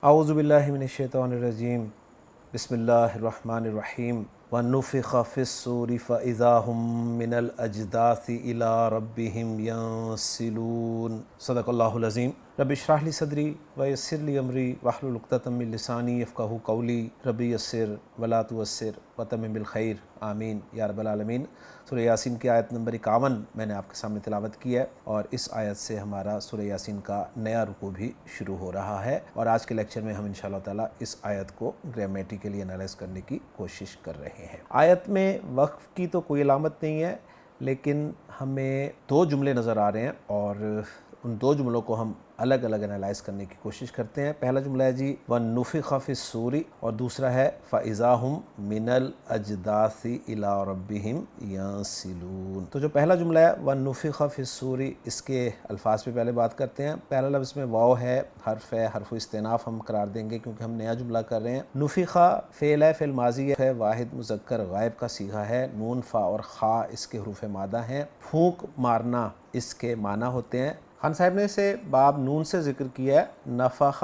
اعوذ باللہ من الشیطان الرجیم بسم اللہ الرحمن الرحیم وَنُفِخَ فِي الصُّورِ فَإِذَا هُم مِّنَ الْأَجْدَاثِ إِلَىٰ رَبِّهِمْ يَنسِلُونَ صدق اللہ العظیم۔ رب اشرح لی صدری ویسر لی امری واحلل عقدۃ من لسانی یفقہوا قولی ربی یسر ولا تعسر وتمم بالخیر آمین یا رب العالمین۔ سورہ یاسین کی آیت نمبر 51 میں نے آپ کے سامنے تلاوت کی ہے، اور اس آیت سے ہمارا سورہ یاسین کا نیا رکوع بھی شروع ہو رہا ہے، اور آج کے لیکچر میں ہم انشاءاللہ تعالیٰ اس آیت کو گرامیٹیکلی انالائز کرنے کی کوشش کر رہے ہیں۔ آیت میں وقف کی تو کوئی علامت نہیں ہے، لیکن ہمیں دو جملے نظر آ رہے ہیں، اور ان دو جملوں کو ہم الگ الگ انالائز کرنے کی کوشش کرتے ہیں۔ پہلا جملہ ہے جی وَنُفِخَ فِي الصُّورِ، اور دوسرا ہے فَإِذَا هُم مِّنَ الْأَجْدَاثِ إِلَىٰ رَبِّهِمْ يَنسِلُونَ۔ تو جو پہلا جملہ ہے وَنُفِخَ فِي الصُّورِ، اس کے الفاظ پہ پہلے بات کرتے ہیں۔ پہلا لفظ میں واو ہے، حرف ہے، حرف استئناف ہم قرار دیں گے کیونکہ ہم نیا جملہ کر رہے ہیں۔ نفخہ فعل ہے، فعل ماضی ہے، واحد مذکر غائب کا صیغہ ہے، نون فا اور خا اس کے حروف مادہ ہیں۔ پھونک مارنا اس کے معنی ہوتے ہیں۔ خان صاحب نے اسے باب نون سے ذکر کیا ہے، نفخ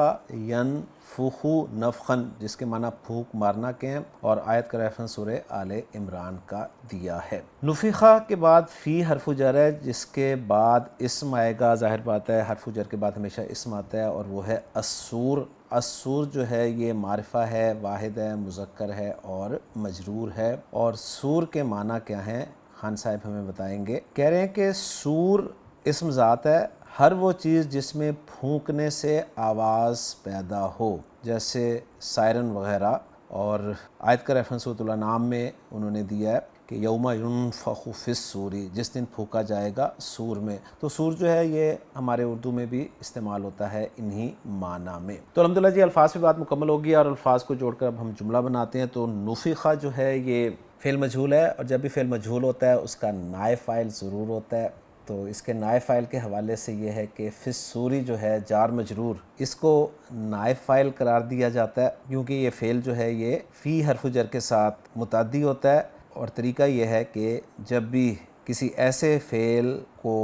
ینفخ نفخن، جس کے معنی پھونک مارنا کے ہیں، اور آیت کا ریفرنس سورہ آل عمران کا دیا ہے۔ نفخہ کے بعد فی حرف جر ہے، جس کے بعد اسم آئے گا، ظاہر بات ہے حرف جر کے بعد ہمیشہ اسم آتا ہے، اور وہ ہے السور۔ السور جو ہے یہ معرفہ ہے، واحد ہے، مذکر ہے اور مجرور ہے، اور سور کے معنی کیا ہیں خان صاحب ہمیں بتائیں گے۔ کہہ رہے ہیں کہ سور اسم ذات ہے، ہر وہ چیز جس میں پھونکنے سے آواز پیدا ہو، جیسے سائرن وغیرہ، اور آیت کا ریفرنس سورۃ الانعام میں انہوں نے دیا ہے کہ یوم ینفخ فی الصور، جس دن پھونکا جائے گا سور میں۔ تو سور جو ہے یہ ہمارے اردو میں بھی استعمال ہوتا ہے انہی معنی میں۔ تو الحمدللہ جی الفاظ پہ بات مکمل ہوگی، اور الفاظ کو جوڑ کر اب ہم جملہ بناتے ہیں۔ تو نفخہ جو ہے یہ فعل مجہول ہے، اور جب بھی فعل مجہول ہوتا ہے اس کا نائب فاعل ضرور ہوتا ہے۔ تو اس کے نائب فاعل کے حوالے سے یہ ہے کہ فی الصور جو ہے جار مجرور، اس کو نائب فاعل قرار دیا جاتا ہے، کیونکہ یہ فعل جو ہے یہ فی حرف جر کے ساتھ متعدی ہوتا ہے، اور طریقہ یہ ہے کہ جب بھی کسی ایسے فعل کو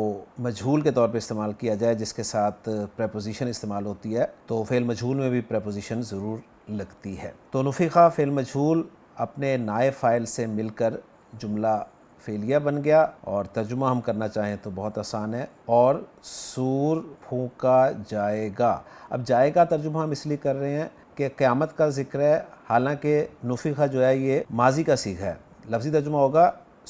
مجہول کے طور پہ استعمال کیا جائے جس کے ساتھ پریپوزیشن استعمال ہوتی ہے، تو فعل مجہول میں بھی پریپوزیشن ضرور لگتی ہے۔ تو نفخہ فعل مجہول اپنے نائب فاعل سے مل کر جملہ فعلیہ بن گیا، اور ترجمہ ہم کرنا چاہیں تو بہت آسان ہے، اور سور پھونکا جائے گا۔ اب جائے گا ترجمہ ہم اس لیے کر رہے ہیں کہ قیامت کا ذکر ہے، حالانکہ نفخہ جو ہے یہ ماضی کا صیغہ ہے، لفظی ترجمہ ہوگا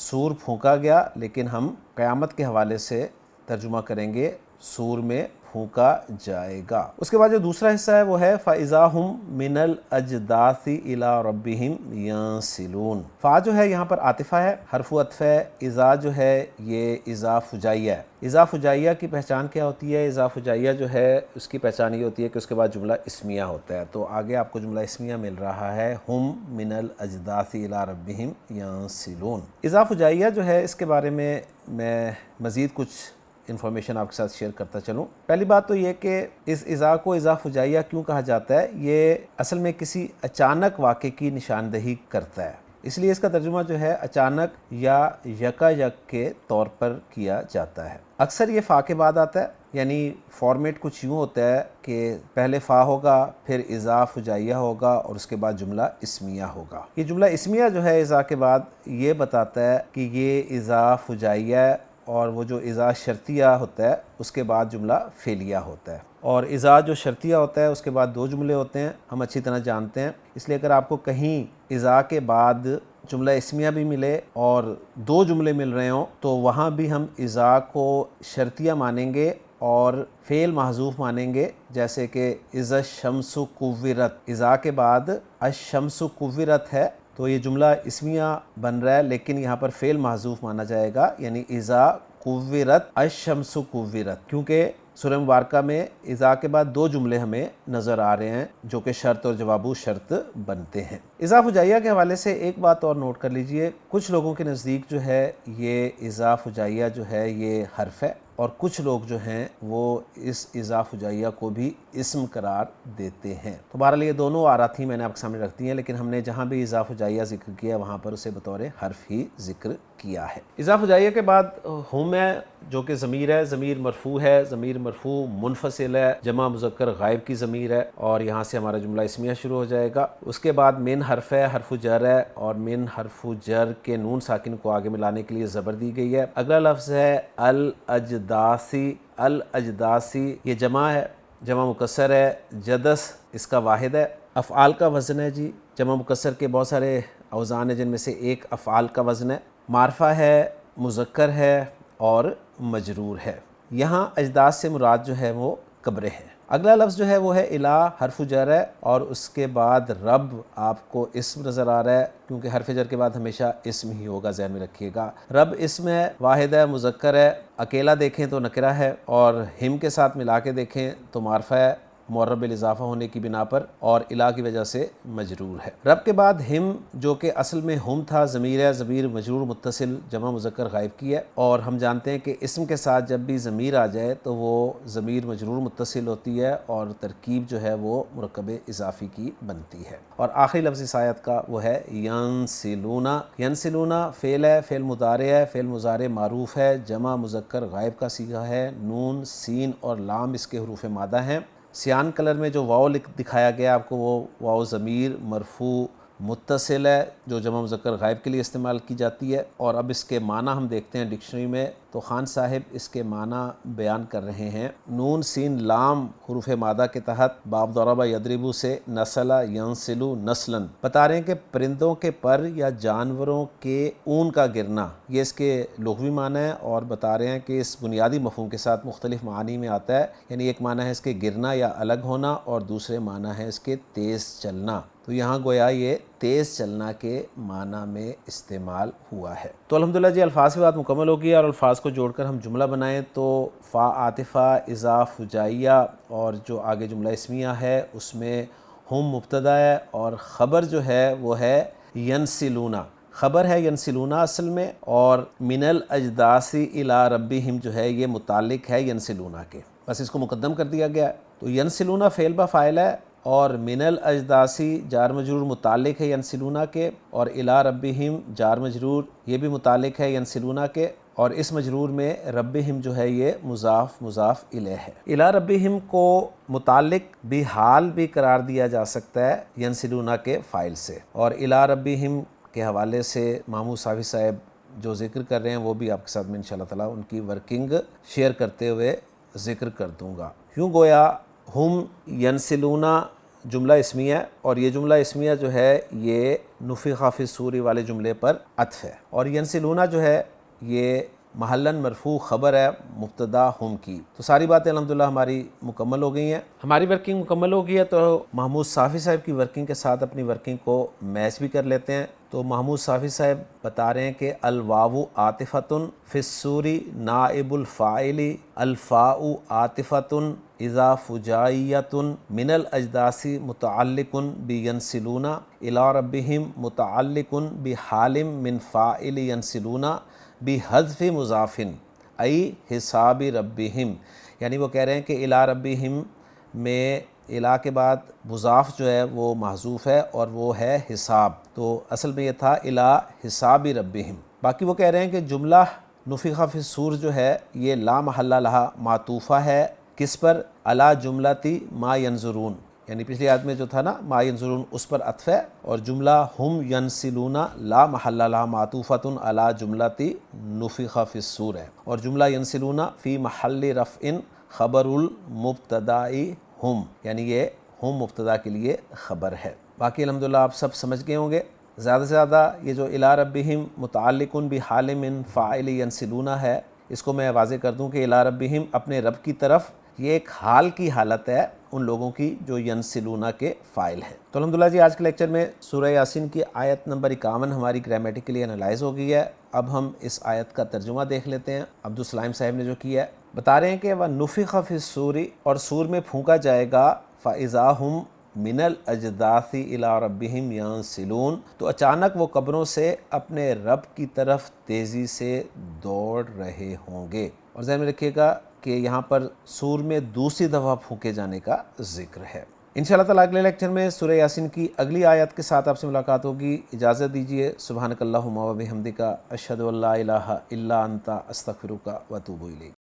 سور پھونکا گیا، لیکن ہم قیامت کے حوالے سے ترجمہ کریں گے سور میں پھونکا جائے گا۔ اس کے بعد جو دوسرا حصہ ہے وہ ہے فَإِذَا هُم مِّنَ الْأَجْدَاثِ إِلَىٰ رَبِّهِمْ يَنسِلُونَ۔ فا جو ہے یہاں پر عاطفہ ہے، حرف عطف ہے۔ اذا جو ہے یہ اذا فجائیہ ہے۔ اذا فجائیہ کی پہچان کیا ہوتی ہے؟ اذا فجائیہ جو ہے اس کی پہچان یہ ہوتی ہے کہ اس کے بعد جملہ اسمیہ ہوتا ہے۔ تو آگے آپ کو جملہ اسمیہ مل رہا ہے، ہم من الاجداث الی ربہم ینسلون۔ اذا فجائیہ جو ہے اس کے بارے میں مزید کچھ انفارمیشن آپ کے ساتھ شیئر کرتا چلوں۔ پہلی بات تو یہ کہ اس اذا کو اذا فجائیہ کیوں کہا جاتا ہے؟ یہ اصل میں کسی اچانک واقعے کی نشاندہی کرتا ہے، اس لیے اس کا ترجمہ جو ہے اچانک یا یکا یک کے طور پر کیا جاتا ہے۔ اکثر یہ فا کے بعد آتا ہے، یعنی فارمیٹ کچھ یوں ہوتا ہے کہ پہلے فا ہوگا، پھر اذا فجائیہ ہوگا، اور اس کے بعد جملہ اسمیہ ہوگا۔ یہ جملہ اسمیہ جو ہے اذا کے بعد یہ بتاتا ہے کہ یہ اذا فجائیہ ہے، اور وہ جو اذا شرطیہ ہوتا ہے اس کے بعد جملہ فعلیہ ہوتا ہے، اور اذا جو شرطیہ ہوتا ہے اس کے بعد دو جملے ہوتے ہیں، ہم اچھی طرح جانتے ہیں۔ اس لیے اگر آپ کو کہیں اذا کے بعد جملہ اسمیہ بھی ملے اور دو جملے مل رہے ہوں تو وہاں بھی ہم اذا کو شرطیہ مانیں گے اور فعل محذوف مانیں گے، جیسے کہ اذا الشمس کورت، اذا کے بعد الشمس کورت ہے تو یہ جملہ اسمیہ بن رہا ہے، لیکن یہاں پر فعل محذوف مانا جائے گا، یعنی اذا کورت الشمس کورت، کیونکہ سورہ مبارکہ میں اذا کے بعد دو جملے ہمیں نظر آ رہے ہیں جو کہ شرط اور جوابو شرط بنتے ہیں۔ اذا فجائیہ کے حوالے سے ایک بات اور نوٹ کر لیجئے، کچھ لوگوں کے نزدیک جو ہے یہ اذا فجائیہ جو ہے یہ حرف ہے، اور کچھ لوگ جو ہیں وہ اس اضاف ہجائیہ کو بھی اسم قرار دیتے ہیں۔ تو بہرحال یہ دونوں آرات ہی میں نے آپ کے سامنے رکھ دی ہیں، لیکن ہم نے جہاں بھی اضاف ہجائیہ ذکر کیا وہاں پر اسے بطور حرف ہی ذکر کیا ہے۔ اضاف ہجائیہ کے بعد ہم ہے جو کہ ضمیر ہے، ضمیر مرفوع ہے، ضمیر مرفوع منفصل ہے، جمع مذکر غائب کی ضمیر ہے، اور یہاں سے ہمارا جملہ اسمیہ شروع ہو جائے گا۔ اس کے بعد من حرف ہے، حرف جر ہے، اور من حرف جر کے نون ساکن کو آگے ملانے کے لیے زبر دی گئی ہے۔ اگلا لفظ ہے الاجداثی۔ الاجداثی یہ جمع ہے، جمع مکسر ہے، جدس اس کا واحد ہے، افعال کا وزن ہے جی۔ جمع مکسر کے بہت سارے اوزان ہیں جن میں سے ایک افعال کا وزن ہے، معرفہ ہے، مذکر ہے اور مجرور ہے۔ یہاں اجداث سے مراد جو ہے وہ قبریں ہیں۔ اگلا لفظ جو ہے وہ ہے الہ، حرف جر ہے، اور اس کے بعد رب آپ کو اسم نظر آ رہا ہے کیونکہ حرف جر کے بعد ہمیشہ اسم ہی ہوگا، ذہن میں رکھیے گا۔ رب اسم ہے، واحد ہے، مذکر ہے، اکیلا دیکھیں تو نکرہ ہے، اور ہم کے ساتھ ملا کے دیکھیں تو معرفہ ہے معرب بالاضافہ ہونے کی بنا پر، اور الہ کی وجہ سے مجرور ہے۔ رب کے بعد ہم جو کہ اصل میں ہم تھا، ضمیر ہے، ضمیر مجرور متصل جمع مذکر غائب کی ہے، اور ہم جانتے ہیں کہ اسم کے ساتھ جب بھی ضمیر آ جائے تو وہ ضمیر مجرور متصل ہوتی ہے اور ترکیب جو ہے وہ مرکب اضافی کی بنتی ہے۔ اور آخری لفظ اس آیت کا وہ ہے ینسلونا۔ ینسلونا فعل ہے، فعل مضارع ہے، فعل مضارع معروف ہے، جمع مذکر غائب کا صیغہ ہے، نون سین اور لام اس کے حروف مادہ ہیں۔ سیان کلر میں جو واو دکھایا گیا آپ کو، وہ واو ضمیر مرفوع متصل ہے جو جمع مذکر غائب کے لیے استعمال کی جاتی ہے۔ اور اب اس کے معنی ہم دیکھتے ہیں ڈکشنری میں، تو خان صاحب اس کے معنی بیان کر رہے ہیں۔ نون سین لام حروف مادہ کے تحت باب ضرب یضرب سے نسل ینسل نسلاً بتا رہے ہیں کہ پرندوں کے پر یا جانوروں کے اون کا گرنا، یہ اس کے لغوی معنی ہے، اور بتا رہے ہیں کہ اس بنیادی مفہوم کے ساتھ مختلف معانی میں آتا ہے، یعنی ایک معنی ہے اس کے گرنا یا الگ ہونا، اور دوسرے معنی ہے اس کے تیز چلنا۔ تو یہاں گویا یہ تیز چلنا کے معنی میں استعمال ہوا ہے۔ تو الحمدللہ جی الفاظ کی بات مکمل ہوگی، اور الفاظ کو جوڑ کر ہم جملہ بنائیں تو فا عاطفہ، اضاف ہجائیہ، اور جو آگے جملہ اسمیہ ہے اس میں ہم مبتدا ہے، اور خبر جو ہے وہ ہے ینسلونا۔ خبر ہے ینسلونا اصل میں، اور من الاجداث الی ربہم جو ہے یہ متعلق ہے ینسلونا کے، بس اس کو مقدم کر دیا گیا ہے۔ تو ینسلونا فعل با فاعل ہے، اور من الاجداثی جار مجرور متعلق ہے ینسلونا کے، اور الی ربہم جار مجرور یہ بھی متعلق ہے ینسلونا کے، اور اس مجرور میں ربہم جو ہے یہ مضاف مضاف الیہ ہے۔ الی ربہم کو متعلق بھی حال بھی قرار دیا جا سکتا ہے ینسلونا کے فاعل سے، اور الی ربہم کے حوالے سے محمود صافی صاحب جو ذکر کر رہے ہیں وہ بھی آپ کے ساتھ میں انشاءاللہ تعالیٰ ان کی ورکنگ شیئر کرتے ہوئے ذکر کر دوں گا۔ یوں گویا ہم ینسلونا جملہ اسمیہ ہے، اور یہ جملہ اسمیہ جو ہے یہ نفخ فی الصور والے جملے پر عطف ہے، اور ینسلونا جو ہے یہ محلاً مرفوع خبر ہے مبتدا ہم کی۔ تو ساری باتیں الحمدللہ ہماری مکمل ہو گئی ہیں، ہماری ورکنگ مکمل ہو گئی ہے، تو محمود صافی صاحب کی ورکنگ کے ساتھ اپنی ورکنگ کو میچ بھی کر لیتے ہیں۔ تو محمود صافی صاحب بتا رہے ہیں کہ الواو عاطفۃ فی الصور نائب الفاعل، الفاء عاطفۃ اذا فجائیۃ من الاجداث متعلق بینسلون الی ربہم متعلق بحال من فاعل ینسلون بحذف مضاف ای حساب ربہم، یعنی وہ کہہ رہے ہیں کہ الی ربہم میں الی کے بعد مضاف جو ہے وہ محذوف ہے اور وہ ہے حساب، تو اصل میں یہ تھا الی حساب ربہم۔ باقی وہ کہہ رہے ہیں کہ جملہ نفخ فی الصور جو ہے یہ لا محل لہا معطوفہ ہے کس پر؟ علی جملتی ما ینظرون، یعنی پچھلی آیت میں جو تھا نا ما ینظرون اس پر عطف ہے، اور جملہ ہم ینسلون لا محل لہا معطوفۃ علی جملتی نفخ فی الصور ہے، اور جملہ ینسلون فی محل رفع خبر المبتدا ہم، یعنی یہ ہم مبتدا کے لیے خبر ہے۔ باقی الحمدللہ آپ سب سمجھ گئے ہوں گے۔ زیادہ سے زیادہ یہ جو الی ربہم متعلق بحال من فاعل ینسلون ہے، اس کو میں واضح کر دوں کہ الی ربہم اپنے رب کی طرف، یہ ایک حال کی حالت ہے ان لوگوں کی جو ینسلون کے فاعل ہیں۔ تو الحمدللہ جی آج کے لیکچر میں سورہ یاسین کی آیت نمبر 51 ہماری گرامیٹیکلی انالائز ہو گئی ہے۔ اب ہم اس آیت کا ترجمہ دیکھ لیتے ہیں عبدالسلام صاحب نے جو کیا ہے۔ بتا رہے ہیں کہ وَنُفِخَ فِي الصُّورِ، اور سور میں پھونکا جائے گا، فَإِذَا هُمْ من الاجداث الی ربہم ینسلون، تو اچانک وہ قبروں سے اپنے رب کی طرف تیزی سے دوڑ رہے ہوں گے۔ اور ذہن میں رکھیے گا کہ یہاں پر سور میں دوسری دفعہ پھونکے جانے کا ذکر ہے۔ انشاءاللہ تعالیٰ اگلے لیکچر میں سورہ یاسین کی اگلی آیت کے ساتھ آپ سے ملاقات ہوگی۔ اجازت دیجیے، سبحانک اللہم و بحمدک، اشہد ان لا الہ الا انت، استغفرک و اتوب الیک۔